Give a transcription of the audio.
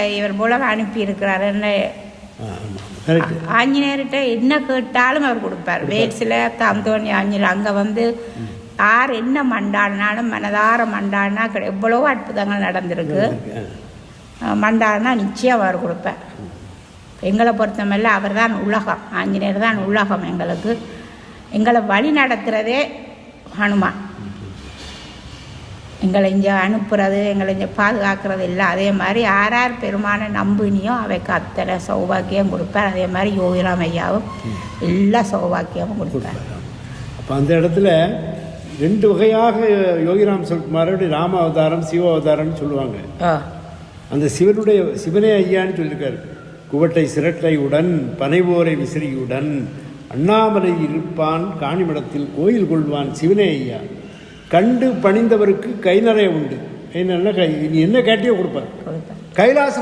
இவர் மூலம் அனுப்பியிருக்கிறார். என்ன ஆஞ்சநேயர்கிட்ட என்ன கேட்டாலும் அவர் கொடுப்பார். வேட்ஸில் தாந்தோணி ஆஞ்சநேயர் அங்கே வந்து யார் என்ன மண்டாடினாலும் மனதார மண்டாடினா எவ்வளவோ அற்புதங்கள் நடந்திருக்கு. மண்டாடினா நிச்சயம் அவர் கொடுப்பார். எங்களை பொறுத்தமல்ல அவர் தான் உலகம், ஆஞ்சநேயர் தான் உலகம். எங்களை வழி நடத்துகிறதே ஹனுமான். எங்களை இங்கே அனுப்புறது, எங்களை இங்கே பாதுகாக்கிறது இல்லை. அதே மாதிரி யார் யார் பெருமான நம்பினியோ அவைக்கு அத்தனை சௌபாக்கியம் கொடுப்பார். அதே மாதிரி யோகிராம் ஐயாவும் எல்லா சௌபாக்கியமும் கொடுப்பார். அப்போ அந்த இடத்துல ரெண்டு வகையாக யோகிராம் மறுபடி ராம அவதாரம் சிவ அவதாரம்னு சொல்லுவாங்க. அந்த சிவனே ஐயான்னு சொல்லியிருக்காரு. குவட்டை சிரட்டையுடன் பனைவோரை விசிறியுடன் அண்ணாமலை இருப்பான் காணிமடத்தில் கோயில் கொள்வான் சிவனே ஐயா. கண்டு பணிந்தவருக்கு கை நிறைய உண்டு. என்ன கேட்டியோ கொடுப்பார். கைலாசம்